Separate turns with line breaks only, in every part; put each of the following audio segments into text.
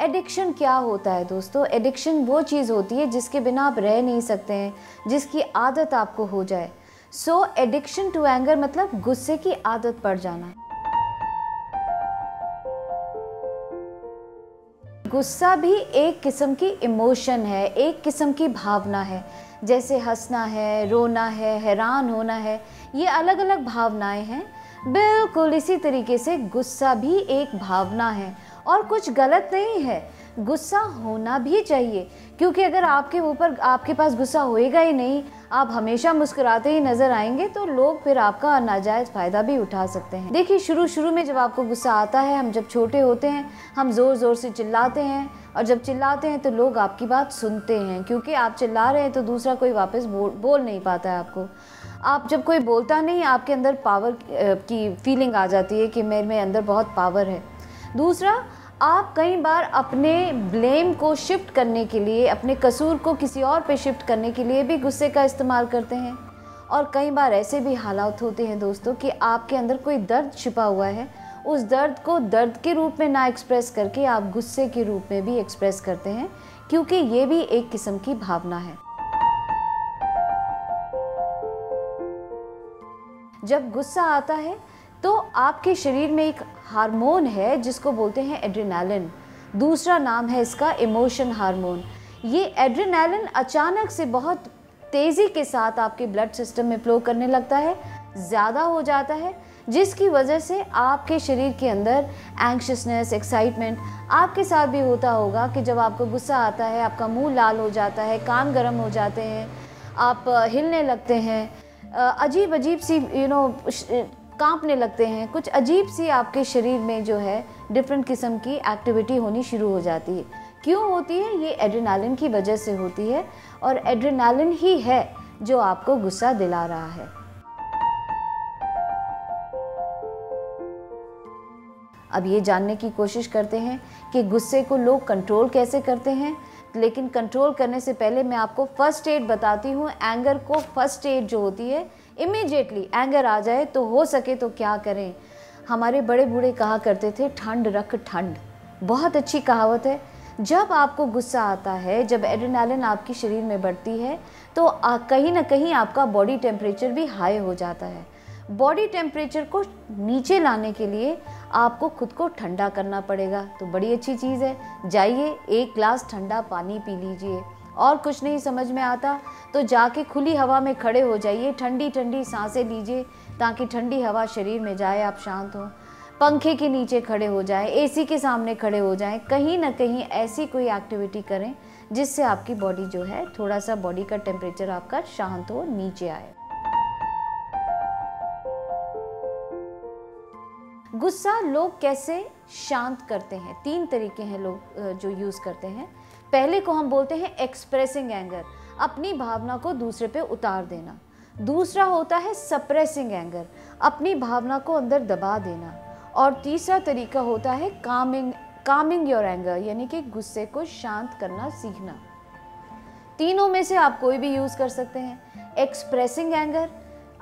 Addiction क्या होता है दोस्तों? एडिक्शन वो चीज़ होती है जिसके बिना आप रह नहीं सकते हैं, जिसकी आदत आपको हो जाए। सो एडिक्शन टू एंगर मतलब गुस्से की आदत पड़ जाना। गुस्सा भी एक किस्म की इमोशन है, एक किस्म की भावना है। जैसे हंसना है, रोना है, हैरान होना है, ये अलग अलग भावनाएं हैं। बिल्कुल इसी तरीके से गुस्सा भी एक भावना है और कुछ गलत नहीं है। गुस्सा होना भी चाहिए, क्योंकि अगर आपके पास गुस्सा होएगा ही नहीं, आप हमेशा मुस्कुराते ही नज़र आएंगे, तो लोग फिर आपका नाजायज़ फ़ायदा भी उठा सकते हैं। देखिए, शुरू में जब आपको गुस्सा आता है, हम जब छोटे होते हैं, हम ज़ोर ज़ोर से चिल्लाते हैं, और जब चिल्लाते हैं तो लोग आपकी बात सुनते हैं, क्योंकि आप चिल्ला रहे हैं तो दूसरा कोई वापस बोल नहीं पाता है आपको। आप जब कोई बोलता नहीं, आपके अंदर पावर की फीलिंग आ जाती है कि मेरे अंदर बहुत पावर है। दूसरा, आप कई बार अपने ब्लेम को शिफ्ट करने के लिए, अपने कसूर को किसी और पे शिफ्ट करने के लिए भी गुस्से का इस्तेमाल करते हैं। और कई बार ऐसे भी हालात होते हैं दोस्तों कि आपके अंदर कोई दर्द छिपा हुआ है, उस दर्द को दर्द के रूप में ना एक्सप्रेस करके आप गुस्से के रूप में भी एक्सप्रेस करते हैं, क्योंकि ये भी एक किस्म की भावना है। जब गुस्सा आता है तो आपके शरीर में एक हार्मोन है जिसको बोलते हैं एड्रेनालिन। दूसरा नाम है इसका इमोशन हार्मोन। ये एड्रेनालिन अचानक से बहुत तेज़ी के साथ आपके ब्लड सिस्टम में फ्लो करने लगता है, ज़्यादा हो जाता है, जिसकी वजह से आपके शरीर के अंदर एंग्शियसनेस, एक्साइटमेंट, आपके साथ भी होता होगा कि जब आपको गुस्सा आता है, आपका मुंह लाल हो जाता है, कान गर्म हो जाते हैं, आप हिलने लगते हैं, अजीब सी कांपने लगते हैं, कुछ अजीब सी आपके शरीर में जो है डिफरेंट किस्म की एक्टिविटी होनी शुरू हो जाती है। क्यों होती है? ये एड्रेनालिन की वजह से होती है, और एड्रेनालिन ही है जो आपको गुस्सा दिला रहा है। अब ये जानने की कोशिश करते हैं कि गुस्से को लोग कंट्रोल कैसे करते हैं। लेकिन कंट्रोल करने से पहले मैं आपको फर्स्ट एड बताती हूँ। एंगर को फर्स्ट एड जो होती है, इमीडिएटली एंगर आ जाए तो हो सके तो क्या करें। हमारे बड़े बूढ़े कहा करते थे, ठंड रख ठंड। बहुत अच्छी कहावत है। जब आपको गुस्सा आता है, जब एड्रेनालिन आपकी शरीर में बढ़ती है, तो कहीं ना कहीं आपका बॉडी टेम्परेचर भी हाई हो जाता है। बॉडी टेम्परेचर को नीचे लाने के लिए आपको खुद को ठंडा करना पड़ेगा। तो बड़ी अच्छी चीज़ है, जाइए एक ग्लास ठंडा पानी पी लीजिए। और कुछ नहीं समझ में आता तो जाके खुली हवा में खड़े हो जाइए, ठंडी ठंडी सांसें लीजिए, ताकि ठंडी हवा शरीर में जाए, आप शांत हों। पंखे के नीचे खड़े हो जाएं, एसी के सामने खड़े हो जाएं, कहीं ना कहीं ऐसी कोई एक्टिविटी करें जिससे आपकी बॉडी जो है, थोड़ा सा बॉडी का टेम्परेचर आपका शांत हो, नीचे आए। गुस्सा लोग कैसे शांत करते हैं? 3 तरीके हैं लोग जो यूज़ करते हैं। पहले को हम बोलते हैं एक्सप्रेसिंग एंगर, अपनी भावना को दूसरे पे उतार देना। दूसरा होता है सप्रेसिंग एंगर, अपनी भावना को अंदर दबा देना। और तीसरा तरीका होता है कामिंग योर एंगर, यानी कि गुस्से को शांत करना सीखना। तीनों में से आप कोई भी यूज़ कर सकते हैं। एक्सप्रेसिंग एंगर,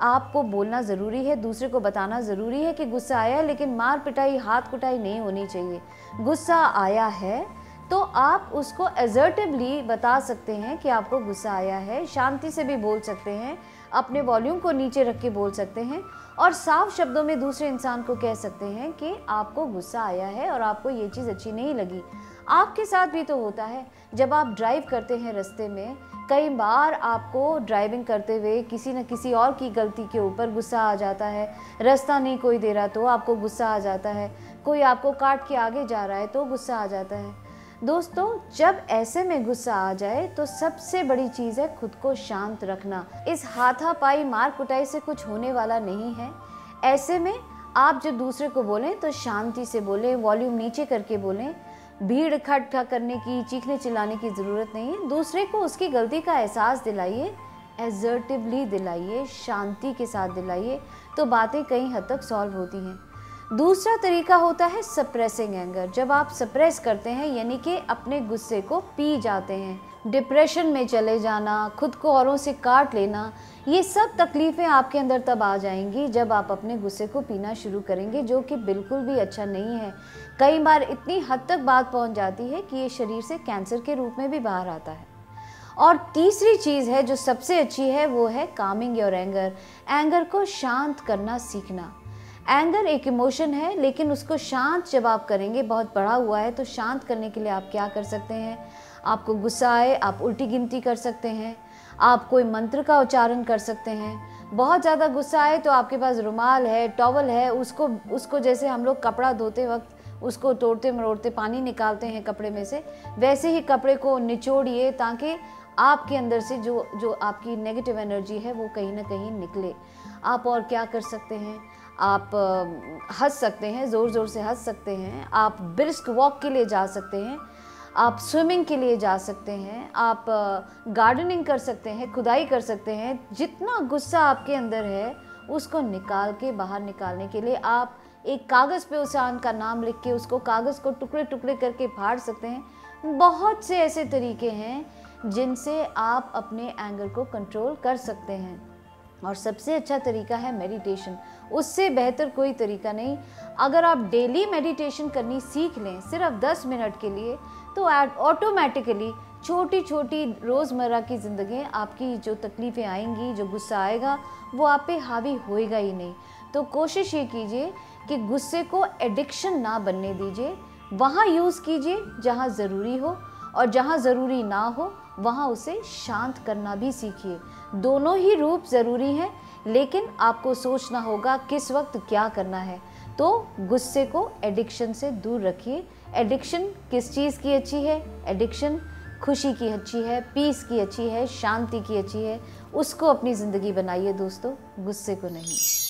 आपको बोलना ज़रूरी है, दूसरे को बताना ज़रूरी है कि गुस्सा आया है, लेकिन मार पिटाई, हाथ कुटाई नहीं होनी चाहिए। गुस्सा आया है तो आप उसको असर्टिवली बता सकते हैं कि आपको गुस्सा आया है, शांति से भी बोल सकते हैं, अपने वॉल्यूम को नीचे रख के बोल सकते हैं, और साफ शब्दों में दूसरे इंसान को कह सकते हैं कि आपको गुस्सा आया है और आपको ये चीज़ अच्छी नहीं लगी। आपके साथ भी तो होता है, जब आप ड्राइव करते हैं रास्ते में, कई बार आपको ड्राइविंग करते हुए किसी न किसी और की गलती के ऊपर गुस्सा आ जाता है। रास्ता नहीं कोई दे रहा तो आपको गुस्सा आ जाता है, कोई आपको काट के आगे जा रहा है तो गुस्सा आ जाता है। दोस्तों, जब ऐसे में गुस्सा आ जाए तो सबसे बड़ी चीज़ है खुद को शांत रखना। इस हाथापाई, मार कुटाई से कुछ होने वाला नहीं है। ऐसे में आप जब दूसरे को बोलें तो शांति से बोलें, वॉल्यूम नीचे करके बोलें। भीड़ इकट्ठा करने की, चीखने चिल्लाने की ज़रूरत नहीं है। दूसरे को उसकी गलती का एहसास दिलाइए, असर्टिवली दिलाइए, शांति के साथ दिलाइए, तो बातें कई हद तक सॉल्व होती हैं। दूसरा तरीका होता है सप्रेसिंग एंगर। जब आप सप्रेस करते हैं, यानी कि अपने गुस्से को पी जाते हैं, डिप्रेशन में चले जाना, खुद को औरों से काट लेना, ये सब तकलीफ़ें आपके अंदर तब आ जाएंगी जब आप अपने गुस्से को पीना शुरू करेंगे, जो कि बिल्कुल भी अच्छा नहीं है। कई बार इतनी हद तक बात पहुंच जाती है कि ये शरीर से कैंसर के रूप में भी बाहर आता है। और तीसरी चीज़ है जो सबसे अच्छी है, वो है कामिंग योर एंगर। एंगर को शांत करना सीखना। एंगर एक इमोशन है, लेकिन उसको शांत जब आप करेंगे, बहुत बढ़ा हुआ है, तो शांत करने के लिए आप क्या कर सकते हैं? आपको गुस्सा आए, आप उल्टी गिनती कर सकते हैं, आप कोई मंत्र का उच्चारण कर सकते हैं। बहुत ज़्यादा गुस्सा आए तो आपके पास रुमाल है, टॉवल है, उसको जैसे हम लोग कपड़ा धोते वक्त उसको तोड़ते मरोड़ते पानी निकालते हैं कपड़े में से, वैसे ही कपड़े को निचोड़िए ताकि आपके अंदर से जो आपकी नेगेटिव एनर्जी है वो कहीं ना कहीं निकले। आप और क्या कर सकते हैं? आप हंस सकते हैं, ज़ोर ज़ोर से हंस सकते हैं, आप ब्रिस्क वॉक के लिए जा सकते हैं, आप स्विमिंग के लिए जा सकते हैं, आप गार्डनिंग कर सकते हैं, खुदाई कर सकते हैं। जितना गुस्सा आपके अंदर है उसको निकाल के बाहर निकालने के लिए आप एक कागज़ पे उस इंसान का नाम लिख के उसको कागज़ को टुकड़े टुकड़े करके फाड़ सकते हैं। बहुत से ऐसे तरीके हैं जिनसे आप अपने एंगर को कंट्रोल कर सकते हैं। और सबसे अच्छा तरीका है मेडिटेशन। उससे बेहतर कोई तरीका नहीं। अगर आप डेली मेडिटेशन करनी सीख लें सिर्फ 10 मिनट के लिए, तो ऑटोमेटिकली छोटी छोटी रोज़मर्रा की ज़िंदगी, आपकी जो तकलीफ़ें आएंगी, जो गुस्सा आएगा, वो आप पे हावी होएगा ही नहीं। तो कोशिश ये कीजिए कि गुस्से को एडिक्शन ना बनने दीजिए। वहाँ यूज़ कीजिए जहाँ ज़रूरी हो, और जहाँ ज़रूरी ना हो वहाँ उसे शांत करना भी सीखिए। दोनों ही रूप ज़रूरी हैं, लेकिन आपको सोचना होगा किस वक्त क्या करना है। तो गुस्से को एडिक्शन से दूर रखिए। एडिक्शन किस चीज़ की अच्छी है? एडिक्शन खुशी की अच्छी है, पीस की अच्छी है, शांति की अच्छी है। उसको अपनी ज़िंदगी बनाइए दोस्तों, गुस्से को नहीं।